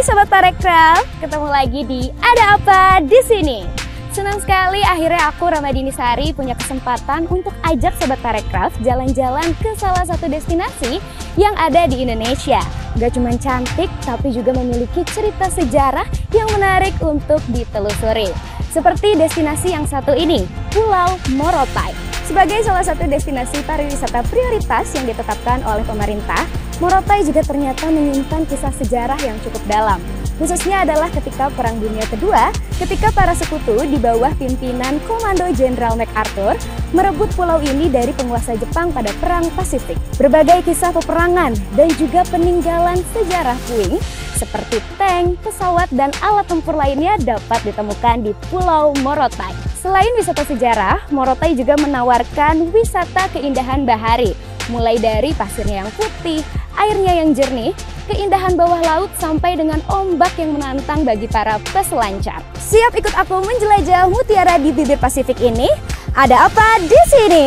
Hai Sobat Parekraf, ketemu lagi di Ada Apa di Sini. Senang sekali akhirnya aku Ramadini Sari punya kesempatan untuk ajak Sobat Parekraf jalan-jalan ke salah satu destinasi yang ada di Indonesia. Gak cuma cantik, tapi juga memiliki cerita sejarah yang menarik untuk ditelusuri. Seperti destinasi yang satu ini, Pulau Morotai. Sebagai salah satu destinasi pariwisata prioritas yang ditetapkan oleh pemerintah, Morotai juga ternyata menyimpan kisah sejarah yang cukup dalam. Khususnya adalah ketika Perang Dunia Kedua, ketika para sekutu di bawah pimpinan Komando Jenderal MacArthur merebut pulau ini dari penguasa Jepang pada Perang Pasifik. Berbagai kisah peperangan dan juga peninggalan sejarah puing seperti tank, pesawat, dan alat tempur lainnya dapat ditemukan di Pulau Morotai. Selain wisata sejarah, Morotai juga menawarkan wisata keindahan bahari, mulai dari pasirnya yang putih, airnya yang jernih, keindahan bawah laut sampai dengan ombak yang menantang bagi para peselancar. Siap ikut aku menjelajah mutiara di bibir Pasifik ini? Ada apa di sini?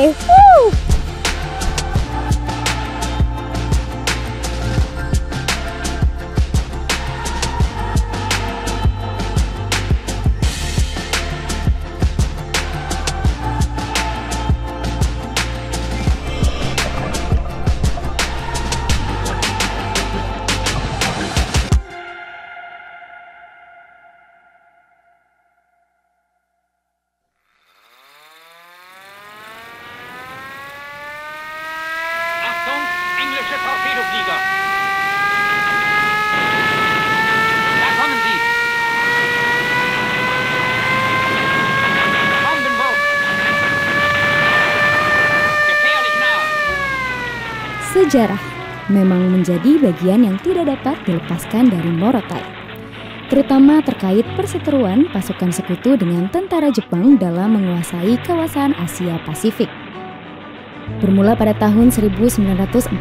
Englische Torpedoflieger! Da kommen sie! Bombenwurf! Gefährlich nah! Sejarah memang menjadi bagian yang tidak dapat dilepaskan dari Morotai, terutama terkait perseteruan pasukan sekutu dengan tentara Jepang dalam menguasai kawasan Asia Pasifik. Bermula pada tahun 1942,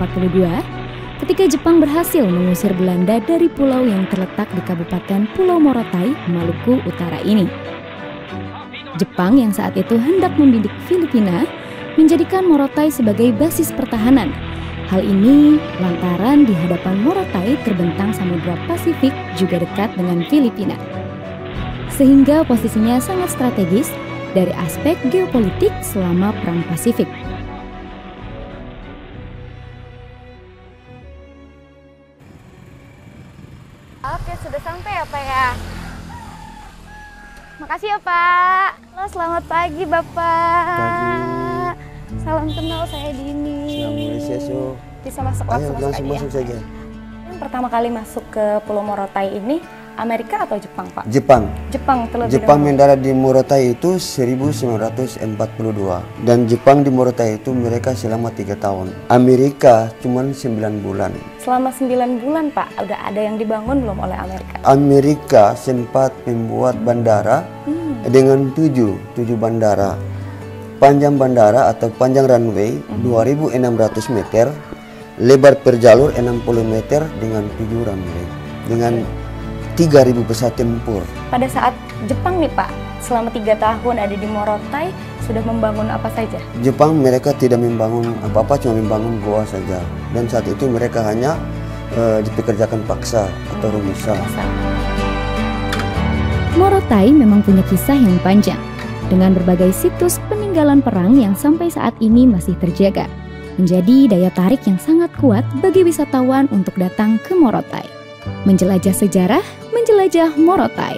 ketika Jepang berhasil mengusir Belanda dari pulau yang terletak di Kabupaten Pulau Morotai, Maluku Utara ini. Jepang yang saat itu hendak membidik Filipina menjadikan Morotai sebagai basis pertahanan. Hal ini lantaran di hadapan Morotai terbentang Samudra Pasifik juga dekat dengan Filipina. Sehingga posisinya sangat strategis dari aspek geopolitik selama Perang Pasifik. Oke, sudah sampai ya Pak ya? Makasih ya Pak. Halo, selamat pagi Bapak. Pagi. Salam kenal, saya Dini. Assalamualaikum. Bisa masuk langsung masuk saja. Yang pertama kali masuk ke Pulau Morotai ini, Amerika atau Jepang Pak? Jepang. Jepang terlebih Jepang dahulu. mendarat di Morotai itu 1942 dan Jepang di Morotai itu mereka selama 3 tahun. Amerika cuma 9 bulan. Selama 9 bulan Pak, udah ada yang dibangun belum oleh Amerika? Amerika sempat membuat bandara dengan 7 bandara. Panjang bandara atau panjang runway 2.600 meter, lebar per jalur 60 meter dengan 7 runway. Dengan 3.000 pesawat tempur. Pada saat Jepang nih Pak, selama 3 tahun ada di Morotai, sudah membangun apa saja? Jepang mereka tidak membangun apa-apa, cuma membangun goa saja. Dan saat itu mereka hanya dipekerjakan paksa atau rumisa. Morotai memang punya kisah yang panjang, dengan berbagai situs peninggalan perang yang sampai saat ini masih terjaga, menjadi daya tarik yang sangat kuat bagi wisatawan untuk datang ke Morotai. Menjelajah sejarah, menjelajah Morotai.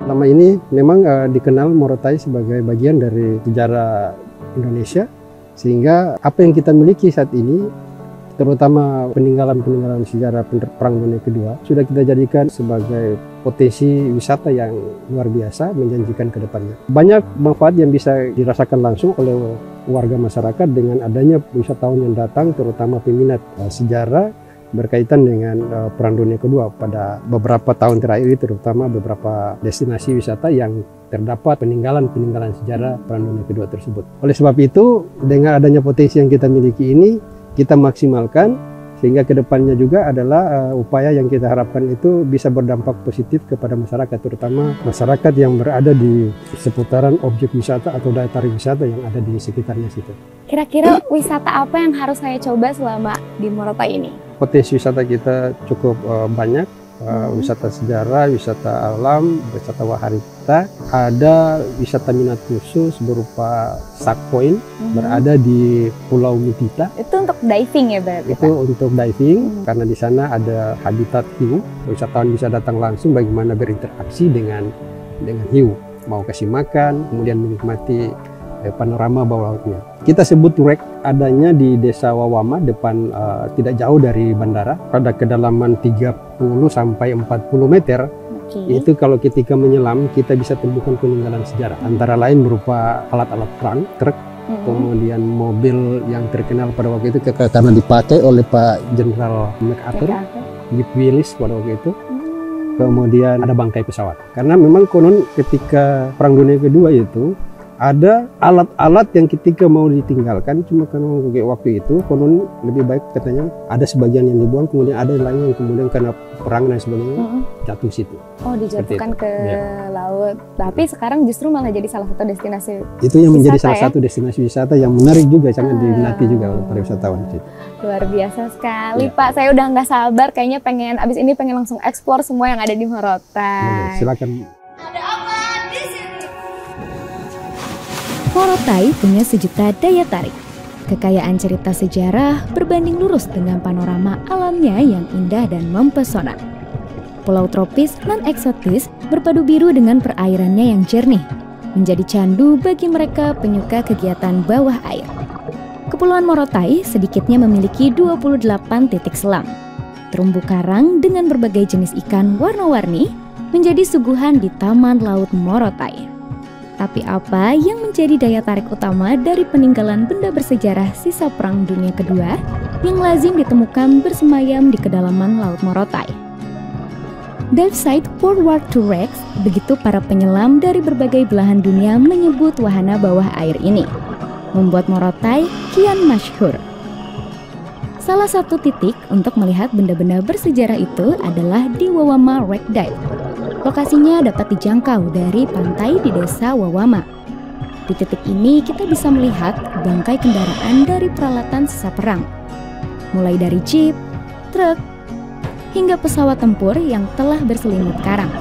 Lama ini memang dikenal Morotai sebagai bagian dari sejarah Indonesia, sehingga apa yang kita miliki saat ini, terutama peninggalan-peninggalan sejarah Perang Dunia Kedua, sudah kita jadikan sebagai potensi wisata yang luar biasa, menjanjikan ke depannya. Banyak manfaat yang bisa dirasakan langsung oleh warga masyarakat dengan adanya wisatawan yang datang, terutama peminat sejarah berkaitan dengan Perang Dunia Kedua. Pada beberapa tahun terakhir ini, terutama beberapa destinasi wisata yang terdapat peninggalan-peninggalan sejarah Perang Dunia Kedua tersebut. Oleh sebab itu, dengan adanya potensi yang kita miliki ini, kita maksimalkan Sehingga kedepannya juga adalah upaya yang kita harapkan itu bisa berdampak positif kepada masyarakat, terutama masyarakat yang berada di seputaran objek wisata atau daya tarik wisata yang ada di sekitarnya situ. Kira-kira wisata apa yang harus saya coba selama di Morotai ini? Potensi wisata kita cukup banyak, wisata sejarah, wisata alam, wisata waharita, ada wisata minat khusus berupa Shark Point berada di Pulau Mitita. Itu untuk diving ya berarti? Itu untuk diving karena di sana ada habitat hiu. Wisatawan bisa datang langsung bagaimana berinteraksi dengan hiu, mau kasih makan, kemudian menikmati panorama bawah lautnya. Kita sebut wreck adanya di Desa Wawama, depan tidak jauh dari bandara, pada kedalaman 30 sampai 40 meter. Itu kalau ketika menyelam kita bisa temukan peninggalan sejarah, antara lain berupa alat-alat perang, truk, kemudian mobil yang terkenal pada waktu itu karena dipakai oleh Pak Jenderal MacArthur, Jeep Willys pada waktu itu. Kemudian ada bangkai pesawat, karena memang konon ketika Perang Dunia Kedua itu ada alat-alat yang ketika mau ditinggalkan, cuma karena waktu itu konon lebih baik katanya ada sebagian yang dibuang, kemudian ada yang lain yang kemudian karena perang dan sebagainya jatuh situ. Oh, dijatuhkan ke laut. Tapi sekarang justru malah jadi salah satu destinasi itu yang menjadi wisata, salah satu destinasi wisata yang menarik juga, sangat diminati juga oleh para wisatawan. Luar biasa sekali Pak, saya udah nggak sabar, kayaknya abis ini pengen langsung eksplor semua yang ada di Morotai. Silakan. Morotai punya sejuta daya tarik. Kekayaan cerita sejarah berbanding lurus dengan panorama alamnya yang indah dan mempesona. Pulau tropis non eksotis berpadu biru dengan perairannya yang jernih, menjadi candu bagi mereka penyuka kegiatan bawah air. Kepulauan Morotai sedikitnya memiliki 28 titik selam. Terumbu karang dengan berbagai jenis ikan warna-warni menjadi suguhan di Taman Laut Morotai. Tapi apa yang menjadi daya tarik utama dari peninggalan benda bersejarah sisa Perang Dunia Kedua yang lazim ditemukan bersemayam di kedalaman Laut Morotai? Dive site Forward to Rex, begitu para penyelam dari berbagai belahan dunia menyebut wahana bawah air ini, membuat Morotai kian masyhur. Salah satu titik untuk melihat benda-benda bersejarah itu adalah di Wawama Wreck Dive. Lokasinya dapat dijangkau dari pantai di Desa Wawama. Di titik ini kita bisa melihat bangkai kendaraan dari peralatan sisa perang, mulai dari jeep, truk, hingga pesawat tempur yang telah berselimut karang,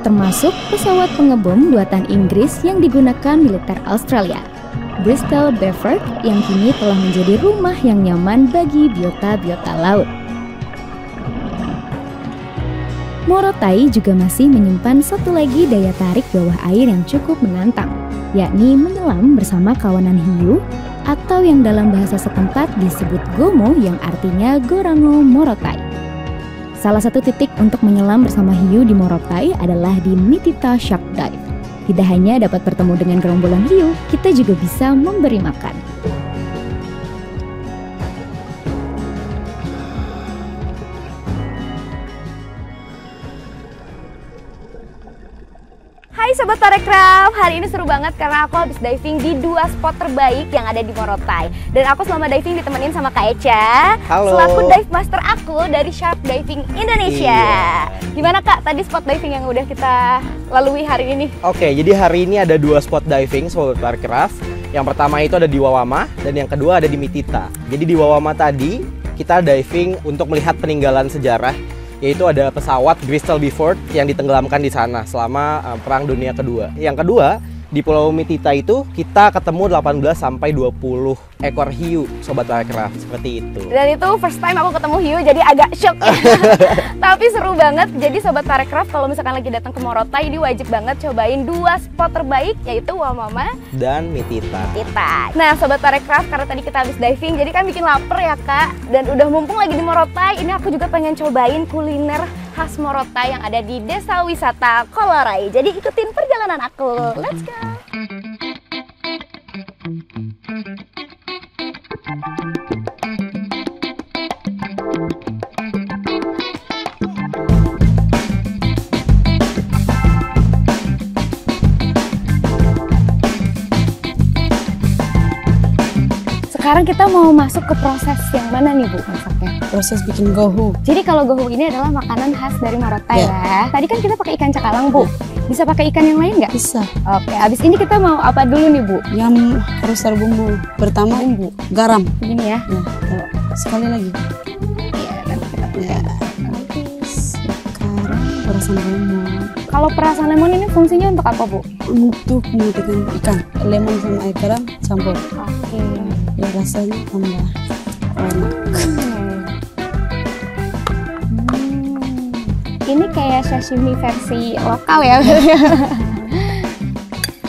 termasuk pesawat pengebom buatan Inggris yang digunakan militer Australia, Bristol Beaufort, yang kini telah menjadi rumah yang nyaman bagi biota-biota laut. Morotai juga masih menyimpan satu lagi daya tarik bawah air yang cukup menantang, yakni menyelam bersama kawanan hiu atau yang dalam bahasa setempat disebut gomo yang artinya Gorango Morotai. Salah satu titik untuk menyelam bersama hiu di Morotai adalah di Mitita Shark Dive. Tidak hanya dapat bertemu dengan gerombolan hiu, kita juga bisa memberi makan. Hai Sobat Tarekraf, hari ini seru banget karena aku habis diving di 2 spot terbaik yang ada di Morotai. Dan aku selama diving ditemenin sama Kak Echa, selaku dive master aku dari Shark Diving Indonesia. Gimana Kak, tadi spot diving yang udah kita lalui hari ini? Oke, jadi hari ini ada 2 spot diving Sobat Tarekraf. Yang pertama itu ada di Wawama dan yang kedua ada di Mitita. Jadi di Wawama tadi kita diving untuk melihat peninggalan sejarah, yaitu ada pesawat Bristol Beaufort yang ditenggelamkan di sana selama Perang Dunia Kedua. Yang kedua, di Pulau Mitita itu kita ketemu 18 sampai 20 ekor hiu Sobat Tarekraf, seperti itu. Dan itu first time aku ketemu hiu, jadi agak shock. Tapi seru banget. Jadi Sobat Tarekraf kalau misalkan lagi datang ke Morotai, ini wajib banget cobain 2 spot terbaik, yaitu Wawama dan Mitita. Nah Sobat Tarekraf, karena tadi kita habis diving, jadi kan bikin lapar ya Kak. Dan udah mumpung lagi di Morotai, ini aku juga pengen cobain kuliner khas Morotai yang ada di Desa Wisata Kolorai. Jadi ikutin perjalanan aku. Let's go! Sekarang sekarang kita mau masuk ke proses yang mana nih Bu masaknya? Proses bikin gohu. Jadi kalau gohu ini adalah makanan khas dari Morotai Ya. ya. Tadi kan kita pakai ikan cakalang Bu. Bisa pakai ikan yang lain nggak? Bisa. Oke, abis ini kita mau apa dulu nih Bu? Yang harus ada bumbu. Pertama Bumbu. garam. Begini ya. Ya, taruh. Sekali lagi. Iya, nanti kita pakai. Ya. Sekarang perasan lemon. Kalau perasan lemon ini fungsinya untuk apa Bu? Untuk memutihkan ikan. Lemon sama air garam campur. Oke. Ya rasanya tambah enak. Ini kayak sashimi versi lokal ya.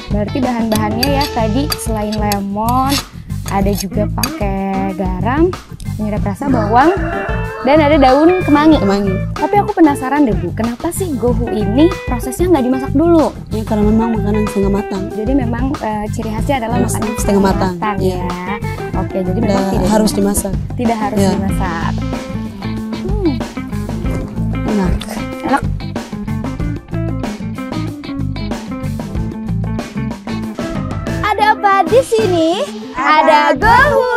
Berarti bahan-bahannya ya tadi selain lemon, ada juga pakai garam, penyedap rasa, bawang, dan ada daun kemangi. Kemangi. Tapi aku penasaran deh Bu, kenapa sih gohu ini prosesnya nggak dimasak dulu? Ya karena memang makanan setengah matang. Jadi memang ciri khasnya adalah Harus makanan setengah matang, ya. iya. Oke, jadi memang tidak Harus dimasak. tidak harus Ya. dimasak. Enak. Enak. Ada apa di sini? Ada gohu.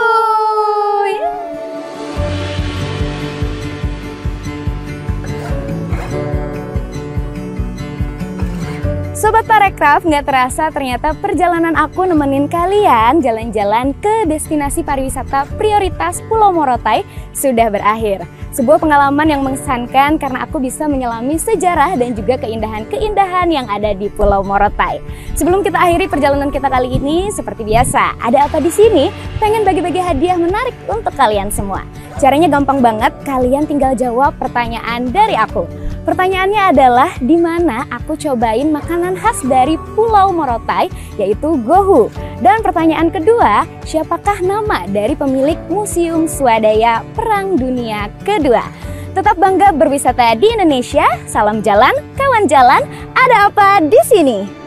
Sobat Parekraf, nggak terasa ternyata perjalanan aku nemenin kalian jalan-jalan ke destinasi pariwisata prioritas Pulau Morotai sudah berakhir. Sebuah pengalaman yang mengesankan karena aku bisa menyelami sejarah dan juga keindahan-keindahan yang ada di Pulau Morotai. Sebelum kita akhiri perjalanan kita kali ini, seperti biasa, ada apa di sini? Pengen bagi-bagi hadiah menarik untuk kalian semua. Caranya gampang banget, kalian tinggal jawab pertanyaan dari aku. Pertanyaannya adalah di mana aku cobain makanan khas dari Pulau Morotai, yaitu gohu. Dan pertanyaan kedua, siapakah nama dari pemilik Museum Swadaya Perang Dunia Kedua? Tetap bangga berwisata di Indonesia. Salam jalan, kawan jalan. Ada apa di sini?